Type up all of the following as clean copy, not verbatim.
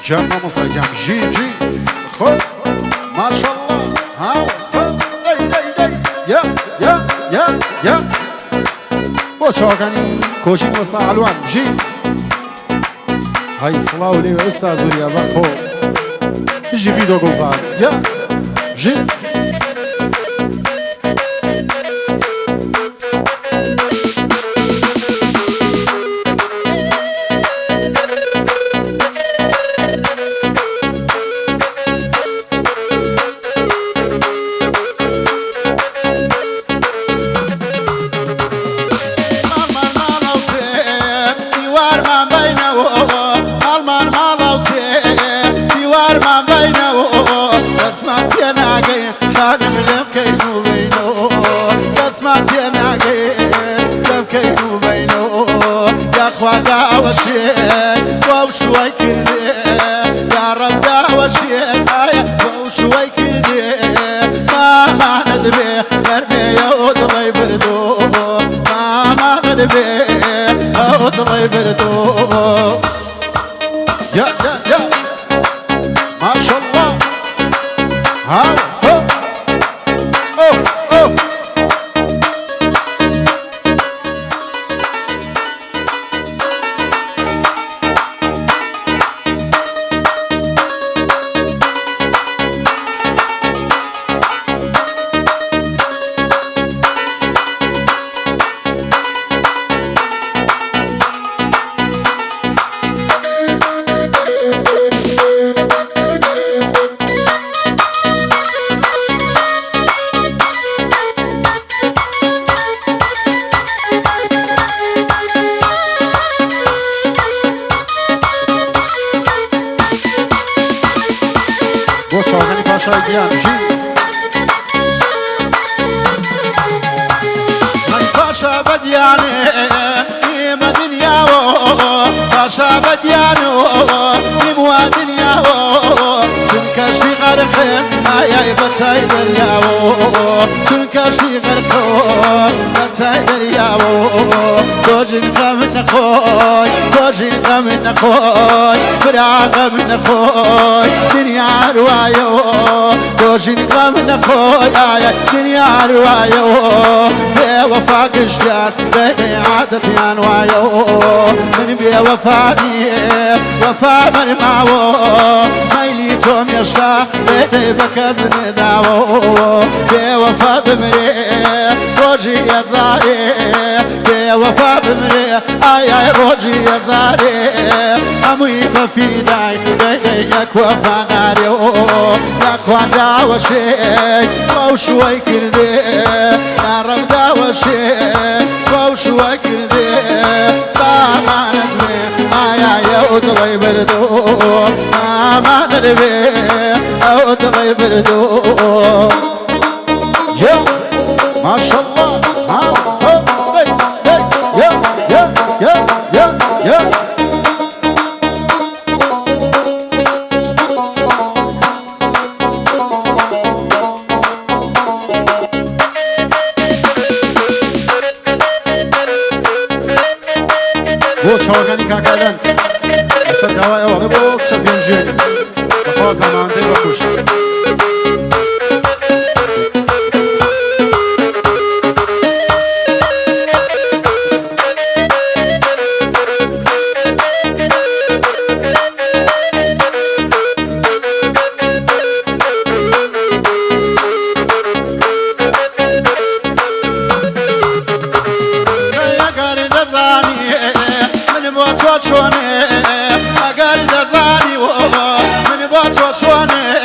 جمع مصايجام جي جي خد ما شاء الله ها صد دي دي دي يا يا يا يا بوشوكاني كوشين وصا علوان جي هاي صلاة لي أستاذ يا بخو جي فيديو قلزان يا جي خوانا وشيك وشوي كردي يا رب داوشيك وشوي كردي ما ندبي نرمي يوضغي بردو ما ندبي يوضغي بردو يا يا يا ما شاء الله ها صو اوه اوه بوشوكاني باشا جيان جي من باشا بدياني ما دنيا باشا بديانو نموا دنيا تنكش في غرقه هاي بتاي درياو تنكش في غرقه بتاي درياو توجن غم نخوي توجن غم نخوي برا غم نخوي دنيا روايو توجن غم نخوي دنيا روايو وفاقش بيات بيني عادت يانوايو من بي وفاني وفا من معو ميلي توم يشتا بيني بكزن داو بي وفا بمري روجي يزاري بي وفا بمري آي روجي يزاري أمي بفيداي بيني يك وفا ناريو يخوان داوشي وشوي كردي يا رب داوشي وشوي كردي ما ندبي يا أطلي بردو ما ندبي أطلي بردو يا ما شاء الله ها صو دي دي يا يا يا يا يا بوشوكاني كاكادن اصلا دواء اوه بوك شفين جيل بخوا زمان دي بخوش چونه اگر دزانی و من با تو چونه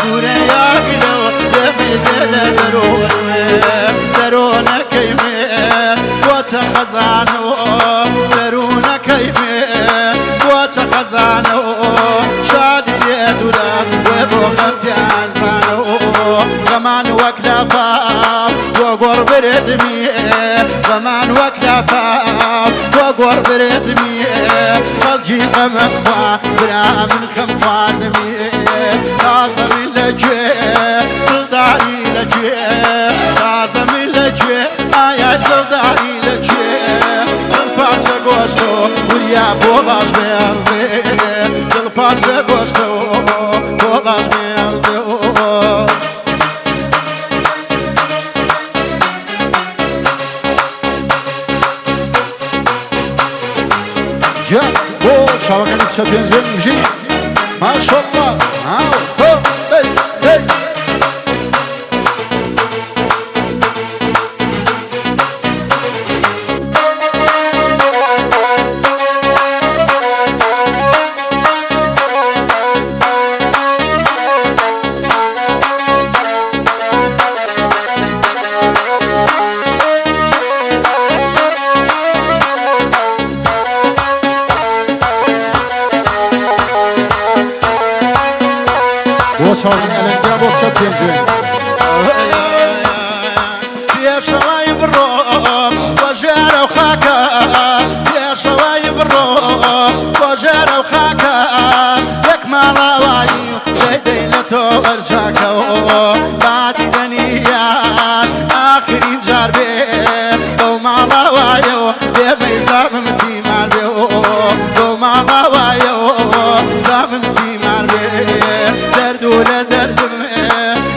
دوره یاگیدو دمیده درون کیمه و خزانو درون کیمه و خزانو شادی دوره و بغمت ارزانو زمان وکلافا و قرب ردمی زمان وكلافا وقور بردمي خلجي قمخوا برا من خمخانمي لازم لجي تلداري لجي لازم لجي آيات تلداري لجي البارچه گوشو وريا فوقاش بيرزي البارچه گوشتو کلاش میارزو جا بو چاوەکانی کچە پێنجێن بژین ماشەڵڵا هاوسە دەی دەی بۆ چاوەکانی ئەلەنگا بۆ کچە پێنجێن پێشەوەی بڕۆم بۆ ژێرە و خاکە پێشەوەی بڕۆم بۆ ژێرە و خاکە یەک ماڵاوایی دەی لە تۆ وەرچاکەوە بادی دەنیان ئاخرین جار بێ بەو ماڵاوایەوە بێمەی زامم تیمان بێ بەو ماڵاوایەوە زامم تیمان بێ دەردو لە دەردمێ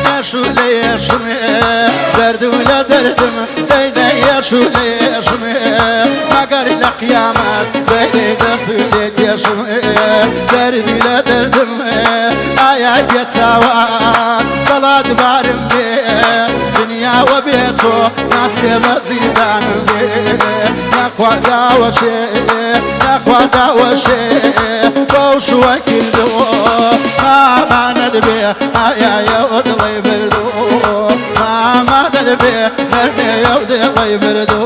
نەشو لە یێشمێ دەردو لە دەردم دەی یێشو لە یێشمێ مەگەر لە قیامەت دەی دەست لێ کێشمێ دەردی لە دەردمێ ئایای بێتاوان بەڵات بارم بێ دنیاوە بێتۆ ناس پێ بە زیندانم بێ نەخواداوەشێ نەخواداوەشێ بەو شووە کردەوە مامانە دەبێ ئایایەوە دڵی بردو مامانە دەبێ نەرمێیە و دڵی بردو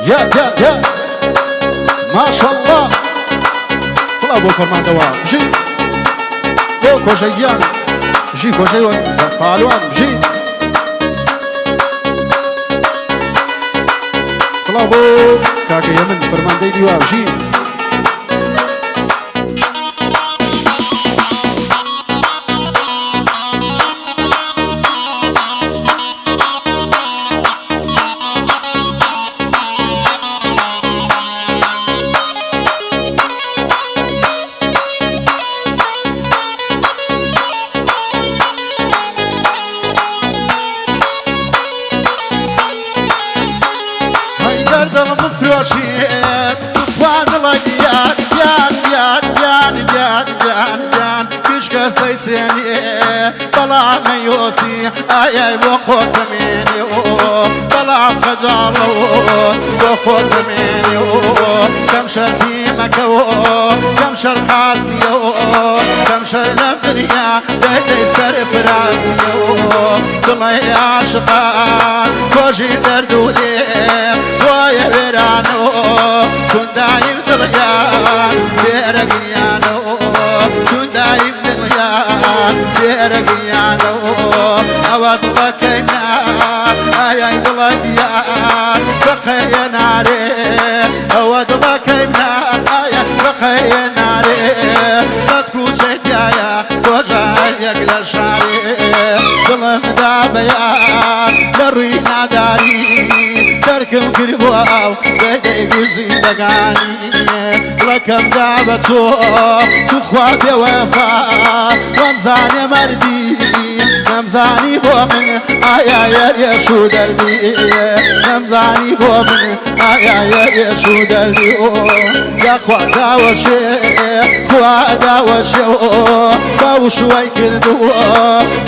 یا یا یا ماشەڵڵا سڵاو بۆ فەرماندەوە بژین بۆ کۆژەییان بژی کۆژەی وەک دەستپاڵوان بژین سڵاو بۆ کاکە یەمن فەرماندەی دیوا بژین دڵم بفرۆشێت توان دڵە گیان گیان گیان گیان گیان گیان گیان کشکە سەیسێنێ بەڵام نەیۆسی ئایای بۆ خۆتەمێنێ بەڵام خەجاڵە بۆ خۆتەمێنێ کەم شەرتی مەکەوە کەم شەر خاستیە کەم شەر لەم دنیا دەی سەر فرازیە دڵی عاشقان کۆژی دەرد و لێ وایە وێرانەوە چون دایم دڵیان تێرەگریانەوە چون دایم دڵیان تێرەگریانەوە ئەوە دڵەکەینا ئایای دڵە دیار بەقەیە نارێ ئەوە دڵەکەینا ئایا بەقەیە نارێ سەد کوچێتایە کۆژار یەک لە شارێ دڵمدا بەیان لە ڕووی ناداری دەرکم کردبووە ئەو دەی زیندەگانی دڵەکەمدا بە تۆ توخوا بێوەفا وەمزانێ مەردی نەمزانی بۆ من ئایا یەریەش و دەردی نەمزانی بۆ من ئایا یەریەش و دەردی یاخوا داوەشێ خوا داوەشێ بەو شوەی کردووە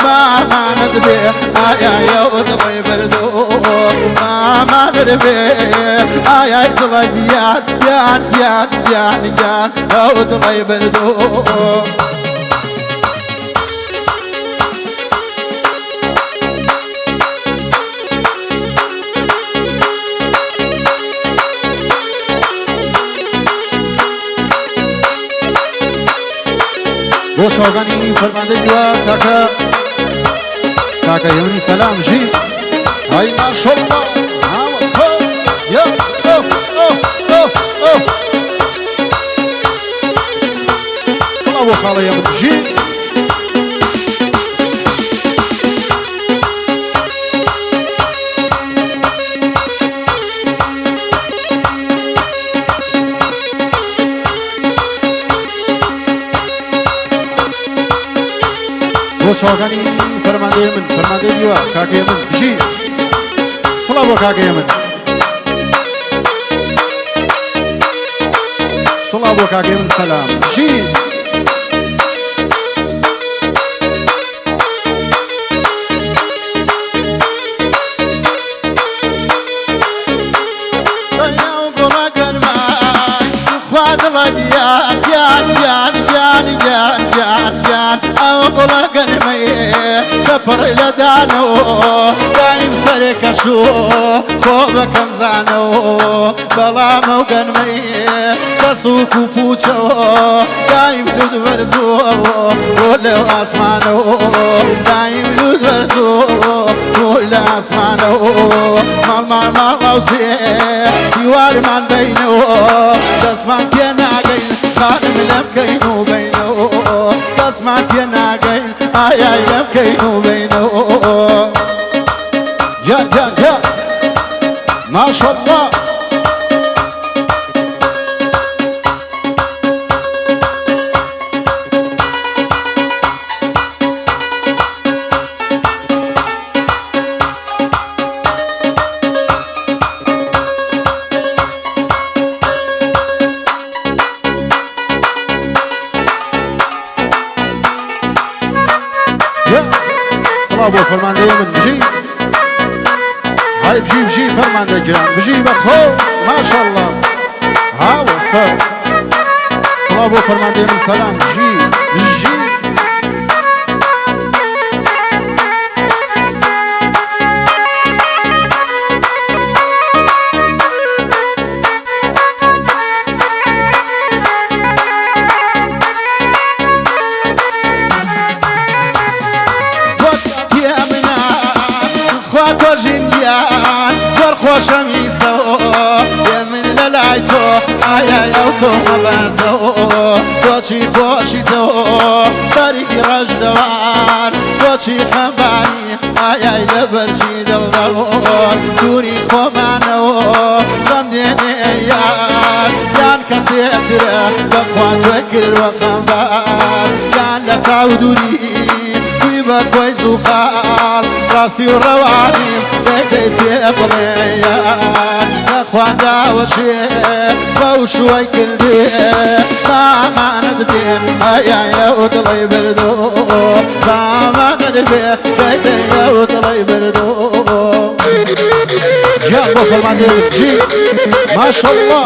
مامانت بێ ئایایەوە دڵی بردو مامانت بێ ئایای دڵە دیان دیان دیان دیان دیان ئەو دڵی بردو بۆ چاوەکانی فەرماندەی دیوا کاکە یەمنی سەلام ژین های ماشەڵڵا هاوەسە یا سڵاو بۆ خاڵە یەمن ژین چاوەکانی فەرماندەی من فەرماندەی دیوە کاکەی من بژی سڵاو بۆ کاکەی من سڵاو بۆ کاکەی من سەلام بژی كفر لدانو دايم سركشو خوبكم زانو بلا موقن مي كسوكو فوچو دايم لود ورزو ولو اسمانو دايم لود ورزو ولو اسمانو مال غوزي يوار من بينو دسمان تيناقين خانم لبكينو بينو دسمان تيناقين آي لبكينو بينو يا ما شاء الله صلابو فرمانده من بجي هاي بجي فرمانده جان بجي بخو ما شاء الله ها وصل صلابو فرمانده من سلام بجي خوشمیسو یمن للایتو آیا تو مبازو تو چی خوشی تو بری رجدوان تو چی خبانی آیا لبرچی دلدوان توری خومانو غم دینی یان کسی اتره بخوان وکر و خنبان یان لتعودونی بكويس وخال راسي ورواني بقيتي أبغيان أخوان داوشي وشوي كردي ما ندبي يا وطلي بردو ما ندبي بقيتي يا وطلي بردو جابوا في المدينة جي ما شاء الله